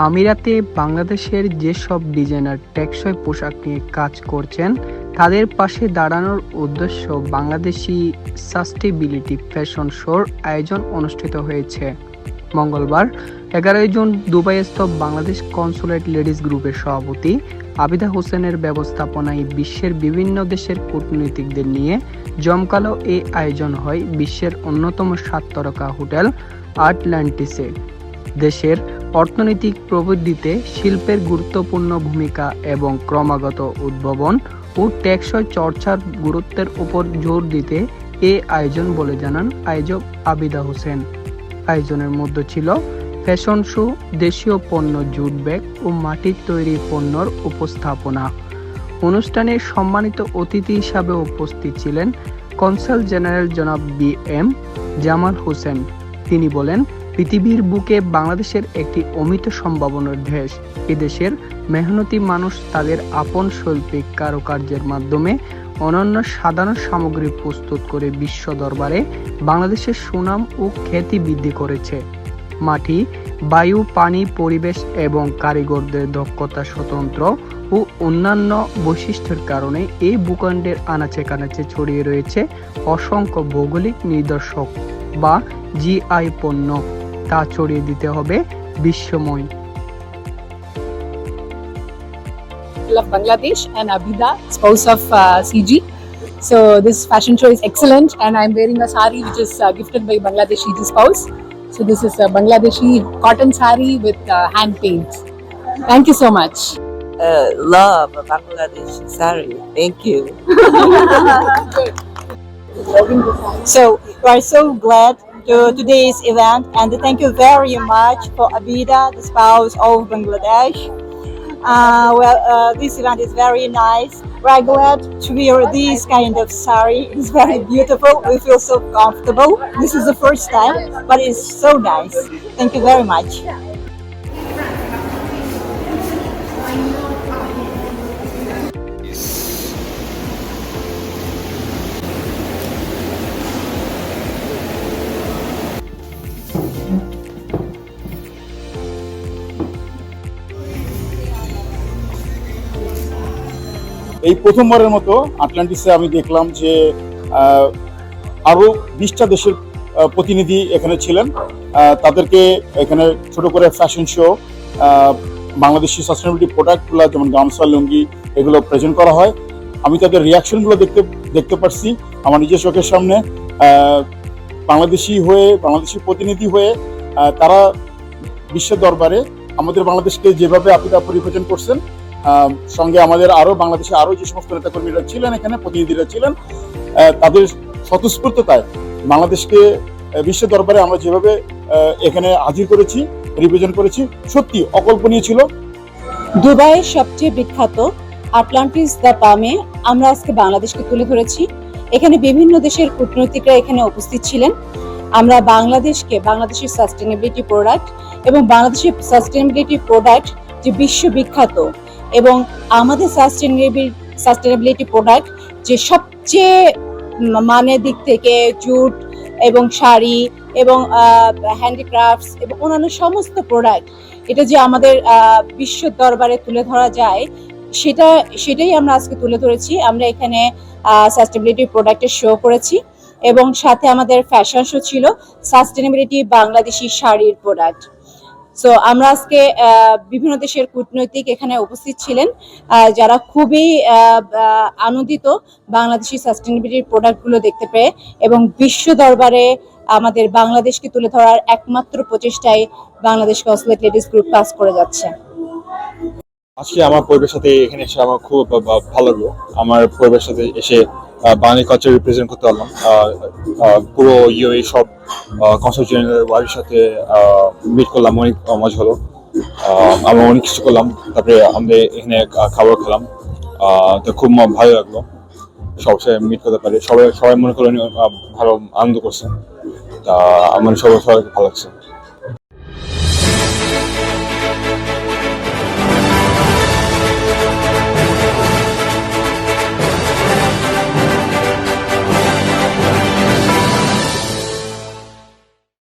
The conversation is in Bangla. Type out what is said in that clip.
আমিরাতে বাংলাদেশের যেসব ডিজাইনার টেকসই পোশাক নিয়ে কাজ করছেন, তাদের পাশে দাঁড়ানোর উদ্দেশ্য বাংলাদেশি সাস্টেইনেবিলিটি ফ্যাশন শোর আয়োজন অনুষ্ঠিত হয়েছে। মঙ্গলবার 11 জুন দুবাইস্থ বাংলাদেশ কনস্যুলেট লেডিজ গ্রুপের সভাপতি আবিদা হোসেনের ব্যবস্থাপনায় বিশ্বের বিভিন্ন দেশের কূটনীতিকদের নিয়ে জমকালো এই আয়োজন হয় বিশ্বের অন্যতম 7 তারকা হোটেল আটলান্টিসে। দেশের অর্থনৈতিক প্রবৃদ্ধিতে শিল্পের গুরুত্বপূর্ণ ভূমিকা এবং ক্রমাগত উদ্ভাবন ও টেকসই চর্চার গুরুত্বের উপর জোর দিতে এ আয়োজন বলে জানান আয়োজক আবিদা হোসেন। আয়োজনের মধ্যে ছিল ফ্যাশন শো, দেশীয় পণ্য, জুট ব্যাগ ও মাটির তৈরি পণ্যর উপস্থাপনা। অনুষ্ঠানে সম্মানিত অতিথি হিসাবে উপস্থিত ছিলেন কনসাল জেনারেল জনাব বি.এম. জামাল হোসেন। তিনি বলেন, পৃথিবীর বুকে বাংলাদেশের একটি অমিত সম্ভাবনার দেশ। এদেশের মেহনতি মানুষ তাদের আপন শৈল্পিক কারুকার্যের মাধ্যমে অনন্য সাধারণ সামগ্রী প্রস্তুত করে বিশ্ব দরবারে বাংলাদেশের সুনাম ও খ্যাতি বৃদ্ধি করেছে। মাটি, বায়ু, পানি, পরিবেশ এবং কারিগরদের দক্ষতা, স্বতন্ত্র ও অন্যান্য বৈশিষ্ট্যের কারণে এই ভূখণ্ডের আনাচে কানাচে ছড়িয়ে রয়েছে অসংখ্য ভৌগোলিক নিদর্শক বা জিআই পণ্য। তা ছড়িয়ে দিতে হবে বিশ্বময়। Of Bangladesh and Abida, spouse of CG. So this fashion show is excellent, and I'm wearing a sari which is gifted by Bangladeshi spouse. So this is a Bangladeshi cotton sari with hand paint. Thank you so much. Love Bangladesh sari. Thank you. So we are so glad to today's event, and thank you very much for Abida, the spouse of Bangladesh. This event is very nice. We're glad to wear this kind of sari. It's very beautiful. We feel so comfortable. This is the first time, but it's so nice. Thank you very much. এই প্রথমবারের মতো আটলান্টিসে আমি দেখলাম যে আরো 20টা দেশের প্রতিনিধি এখানে ছিলেন। তাদেরকে এখানে ছোট করে ফ্যাশন শো, বাংলাদেশি সাস্টেনেবিলিটি প্রোডাক্টগুলো যেমন গামছা, লুঙ্গি এগুলো প্রেজেন্ট করা হয়। আমি তাদের রিয়াকশনগুলো দেখতে পারছি আমার নিজের চোখের সামনে। বাংলাদেশি প্রতিনিধি হয়ে তারা বিশ্বের দরবারে আমাদের বাংলাদেশকে যেভাবে আপনারা রিপ্রেজেন্ট করছেন, সঙ্গে আমাদের বাংলাদেশে আরো যে সমস্ত নেতাকর্মীরা ছিলেন, এখানে প্রতিনিধিরা ছিলেন, তাদের স্বতঃস্ফূর্ততায় বাংলাদেশকে বিশ্বের দরবারে আমরা যেভাবে এখানে হাজির করেছি, রিপ্রেজেন্ট করেছি, সত্যি অকল্পনীয় ছিল। দুবাইয়ের সবচেয়ে বিখ্যাত আটলান্টিস দ্য পামে আমরা আজকে বাংলাদেশকে তুলে ধরেছি। এখানে বিভিন্ন দেশের কূটনীতিকরা এখানে উপস্থিত ছিলেন। আমরা বাংলাদেশের সাস্টেনেবিলিটি প্রোডাক্ট এবং বাংলাদেশের সাস্টেনেবিলিটি প্রোডাক্ট যে বিশ্ববিখ্যাত, এবং আমাদের সাস্টেনেবিলিটি প্রোডাক্ট যে সবচেয়ে মানের দিক থেকে জুট এবং শাড়ি এবং হ্যান্ডিক্রাফটস এবং অন্যান্য সমস্ত প্রোডাক্ট, এটা যে আমাদের বিশ্ব দরবারে তুলে ধরা যায়, সেটাই আমরা আজকে তুলে ধরেছি। আমরা এখানে সাস্টেনেবিলিটি প্রোডাক্টের শো করেছি এবং সাথে আমাদের ফ্যাশন শো ছিল সাস্টেনেবিলিটি বাংলাদেশি শাড়ির প্রোডাক্ট। সো আমরা আজকে বিভিন্ন দেশের কূটনৈতিক এখানে উপস্থিত ছিলেন, যারা খুবই আনন্দিত বাংলাদেশি সাস্টেনেবিলিটির প্রোডাক্টগুলো দেখতে পেয়ে, এবং বিশ্ব দরবারে আমাদের বাংলাদেশকে তুলে ধরার একমাত্র প্রচেষ্টায় বাংলাদেশ কনস্যুলেট লেডিস গ্রুপ কাজ করে যাচ্ছে। আজকে আমার পরিবারের সাথে এখানে এসে আমার খুব ভালো লাগলো। আমার পরিবারের সাথে এসে বাঙালি কালচার রিপ্রেজেন্ট করতে পারলাম। পুরো ইউএই সব কনসাল জেনারেল ওয়াইফের সাথে মিট করলাম, অনেক মজা হলো। আমরা অনেক কিছু করলাম, তারপরে আমাদের এখানে খাবার খেলাম, তো খুব ভালো লাগলো সবার সাথে মিট করতে পারে। সবাই মনে করলো ভালো আনন্দ করছে, তা আমার সবাইকে ভালো লাগছে।